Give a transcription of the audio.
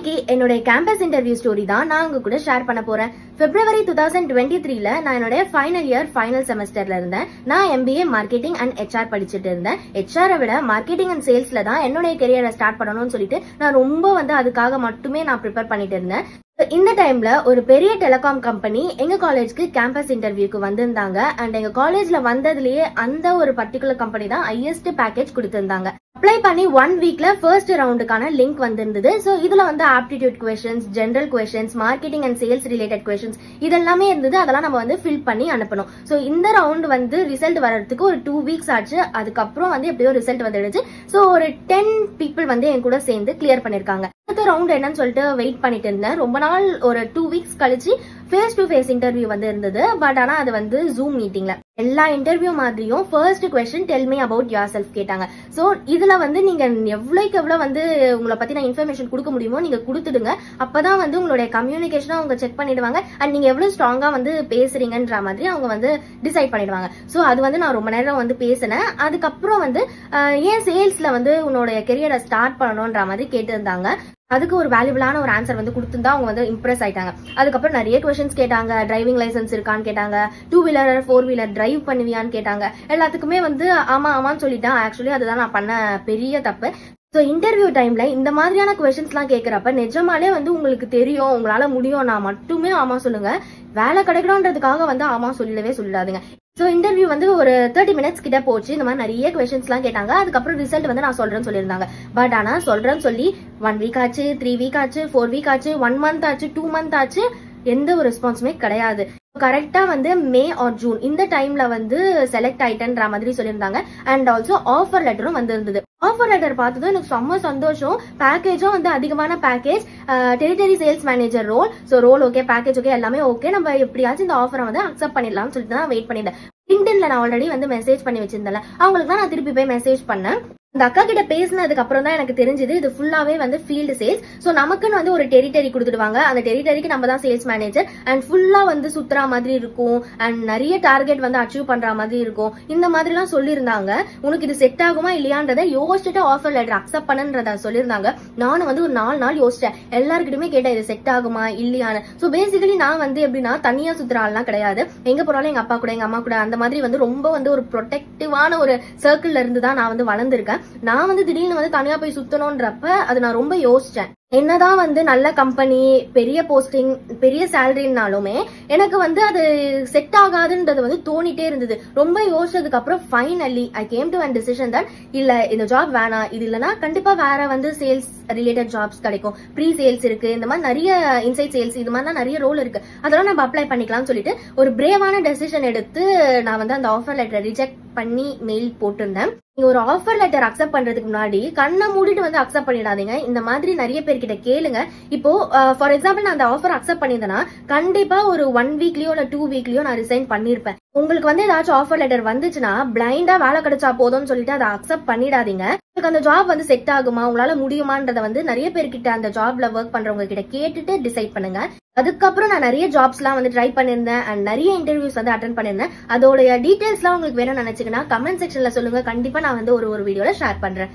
இன்னைக்கு என்னோட campus interview story தான் நான் உங்க கூட ஷேர் பண்ண போறேன். February 2023ல நான் என்னோட ஃபைனல் இயர் ஃபைனல் செமஸ்டர்ல இருந்தேன். நான் MBA மார்க்கெட்டிங் அண்ட் HR படிச்சுட்டு இருந்தேன். HR விட மார்க்கெட்டிங் அண்ட் சேல்ஸ்ல தான் என்னோட கெரியரை ஸ்டார்ட் பண்ணணும்னு சொல்லிட்டு நான் ரொம்ப அதுக்காக மட்டுமே நான் ப்ரிப்பேர் பண்ணிட்டு இருந்தேன். இந்த டைம்ல ஒரு பெரிய டெலிகாம் கம்பெனி எங்க காலேஜ்க்கு கேம்பஸ் இன்டர்வியூக்கு வந்திருந்தாங்க. அண்ட் எங்க காலேஜ்ல வந்ததுலயே அந்த ஒரு பர்டிகுலர் கம்பெனி தான் ஹையஸ்ட் பேக்கேஜ் கொடுத்திருந்தாங்க. அப்ளை பண்ணி 1 வீக்ல ஃபர்ஸ்ட் ரவுண்டுக்கான லிங்க் வந்திருந்தது. சோ இதுல aptitude questions, general questions, marketing and sales related questions இதெல்லாமே இருந்தது. அதெல்லாம் நம்ம ஃபில் பண்ணி அனுப்பணும். சோ இந்த ரவுண்ட் ரிசல்ட் வர்றதுக்கு ஒரு 2 வீக்ஸ் ஆச்சு. அதுக்கப்புறம் எப்படியோ ரிசல்ட் வந்துடுச்சு. சோ ஒரு 10 பீப்புள் என் கூட சேர்ந்து கிளியர் பண்ணிருக்காங்க. அடுத்த ரவுண்ட் என்னன்னு சொல்லிட்டு வெயிட் பண்ணிட்டு இருந்தேன். ரொம்ப நாள் ஒரு 2 வீக்ஸ் கழிச்சு ஃபேஸ் டு ஃபேஸ் இன்டர்வியூ இருந்தது. பட் ஆனா அது ஜூம் மீட்டிங்ல எல்லா இன்டர்வியூ மாதிரியும் first question tell me about your self கேட்டாங்க. சோ இதுல நீங்க எவ்வளவுக்கு எவ்வளவு உங்களை பத்தி நான் இன்ஃபர்மேஷன் கொடுக்க முடியுமோ நீங்க கொடுத்துடுங்க. அப்பதான் உங்களுடைய கம்யூனிகேஷன் அவங்க செக் பண்ணிடுவாங்க. அண்ட் நீங்க எவ்வளவு ஸ்ட்ராங்கா பேசுறீங்கன்ற மாதிரி அவங்க டிசைட் பண்ணிடுவாங்க. சோ அது நான் ரொம்ப நேரம் பேசினேன். அதுக்கப்புறம் ஏன் சேல்ஸ்ல உன்னோட கெரியரை ஸ்டார்ட் பண்ணணும்ன்ற மாதிரி கேட்டிருந்தாங்க. அதுக்கு ஒரு வேல்யூபிளான ஒரு ஆன்சர் கொடுத்திருந்தா அவங்க இம்ப்ரெஸ் ஆயிட்டாங்க. அதுக்கப்புறம் நிறைய கொஸ்டின்ஸ் கேட்டாங்க. டிரைவிங் லைசன்ஸ் இருக்கான்னு கேட்டாங்க. 2 வீலர் 4 வீலர் டிரைவ் பண்ணுவியான்னு கேட்டாங்க. எல்லாத்துக்குமே ஆமா ஆமான்னு சொல்லிட்டேன். ஆக்சுவலி அதுதான் நான் பண்ண பெரிய தப்பு. சோ இன்டர்வியூ டைம்ல இந்த மாதிரியான கொஸ்டின்ஸ் எல்லாம் கேட்கறப்ப நிஜமாலே உங்களுக்கு தெரியும், உங்களால முடியும்னா மட்டுமே ஆமா சொல்லுங்க. வேலை கிடைக்கணும்ன்றதுக்காக ஆமா சொல்லவே சொல்லாதுங்க. சோ இன்டர்வியூ ஒரு 30 மினிட்ஸ் கிட்ட போச்சு. இந்த மாதிரி நிறைய கொஸ்டின்ஸ் எல்லாம் கேட்டாங்க. அதுக்கப்புறம் ரிசல்ட் நான் சொல்றேன்னு சொல்லியிருந்தாங்க. பட் ஆனா சொல்றேன்னு சொல்லி 1 வீக் ஆச்சு, 3 வீக் ஆச்சு, 4 வீக் ஆச்சு, 1 மந்த் ஆச்சு, 2 மந்த் ஆச்சு. எந்த ஒரு ரெஸ்பான்ஸுமே கிடையாது. கரெக்டா மே ஆர் ஜூன் இந்த டைம்ல செலக்ட் ஆயிட்டன்ற மாதிரி சொல்லியிருந்தாங்க. அண்ட் ஆல்சோ ஆஃபர் லெட்டரும் வந்திருந்தது. ஆஃபர் லெட்டர் பார்த்ததும் எனக்கு செம்ம சந்தோஷம். பேக்கேஜும் அதிகமான package, territory sales manager role. So role okay, package okay, எல்லாமே ஓகே. நம்ம எப்படியாச்சும் இந்த ஆஃபரை அக்செப்ட் பண்ணிடலாம்னு சொல்லிட்டு தான் வெயிட் பண்ணியிருந்தேன். லிங்க்டின்ல நான் ஆல்ரெடி மெசேஜ் பண்ணி வச்சிருந்தேன். அவங்களுக்கு தான் நான் திருப்பி போய் மெசேஜ் பண்ணேன். அந்த அக்கா கிட்ட பேசினதுக்கு அப்புறம் தான் எனக்கு தெரிஞ்சது இது ஃபுல்லாவே ஃபீல்டு சேல்ஸ். சோ நமக்குன்னு ஒரு டெரிட்டரி கொடுத்துடுவாங்க. அந்த டெரிட்டரிக்கு நம்ம தான் சேல்ஸ் மேனேஜர். அண்ட் ஃபுல்லா சுத்துறா மாதிரி இருக்கும். அண்ட் நிறைய டார்கெட் அச்சீவ் பண்ற மாதிரி இருக்கும். இந்த மாதிரி எல்லாம் சொல்லியிருந்தாங்க. உனக்கு இது செட் ஆகுமா இல்லையான்றதை யோசிச்சுட்டு ஆஃபர் லெட்டர் அக்செப்ட் பண்ணுன்றத சொல்லியிருந்தாங்க. நானும் ஒரு 4 நாள் யோசிச்சேன். எல்லாருக்கிட்டுமே கேட்டேன் இது செட் ஆகுமா இல்லையான்னு. சோ பேசிக்கலி நான் எப்படின்னா தனியா சுத்துற ஆள்லாம் கிடையாது. எங்க போறாலும் எங்க அப்பா கூட எங்க அம்மா கூட அந்த மாதிரி ரொம்ப ஒரு ப்ரொடெக்டிவான ஒரு சர்க்கிள்ல இருந்து தான் நான் வளர்ந்திருக்கேன். நான் திடீர்னு தனியா போய் சுத்தணும்ன்றப்ப அது நான் ரொம்ப யோசிச்சேன். என்னதான் நல்ல கம்பெனி, பெரிய போஸ்டிங், பெரிய சேலரினாலுமே எனக்கு அது செட் ஆகாதுன்றது தோணிட்டே இருந்தது. ரொம்ப யோசிச்சதுக்கு அப்புறம் finally I came to an decision that இல்ல இந்த ஜாப் வேணாம், இது இல்லனா கண்டிப்பா வேற சேல்ஸ் ரிலேட்டட் ஜாப்ஸ் கிடைக்கும். ப்ரீ சேல்ஸ் இருக்கு, இந்த மாதிரி நிறைய இன்சைட் சேல்ஸ், இது மாதிரி நிறைய ரோல் இருக்கு. அதெல்லாம் நம்ம அப்ளை பண்ணிக்கலாம்னு சொல்லிட்டு ஒரு பிரேவான டெசிஷன் எடுத்து நான் அந்த ஆஃபர் லெட்டர் ரிஜெக்ட் பண்ணி மெயில் போட்டிருந்தேன். நீங்க ஒரு ஆஃபர் லெட்டர் அக்செப்ட் பண்றதுக்கு முன்னாடி கண்ணை மூடிட்டு அக்செப்ட் பண்ணிடாதீங்க. இந்த மாதிரி நிறைய பேர்கிட்ட கேளுங்க. இப்போ ஃபார் எக்ஸாம்பிள் நான் அந்த ஆஃபர் அக்செப்ட் பண்ணியிருந்தேன்னா கண்டிப்பா ஒரு 1 வீக்லயோ இல்ல 2 வீக்லயோ நான் ரிசைன் பண்ணிருப்பேன். உங்களுக்கு ஏதாச்சும் ஆஃபர் லெட்டர் வந்துச்சுன்னா பிளைண்டா வேலை கிடைச்சா போதும்னு சொல்லிட்டு அதை அக்செப்ட் பண்ணிடாதீங்க. உங்களுக்கு அந்த ஜாப் செட் ஆகுமா, உங்களால முடியுமான்றத நிறைய பேர்கிட்ட அந்த ஜாப்ல ஒர்க் பண்றவங்க கிட்ட கேட்டுட்டு டிசைட் பண்ணுங்க. அதுக்கப்புறம் நான் நிறைய ஜாப்ஸ் எல்லாம் ட்ரை பண்ணிருந்தேன். அண்ட் நிறைய இன்டர்வியூஸ் அட்டென்ட் பண்ணிருந்தேன். அதோட டீடைல்ஸ் எல்லாம் உங்களுக்கு வேணும்னு நினைச்சீங்கன்னா கமெண்ட் செக்ஷன்ல சொல்லுங்க. கண்டிப்பா நான் ஒரு வீடியோல ஷேர் பண்றேன்.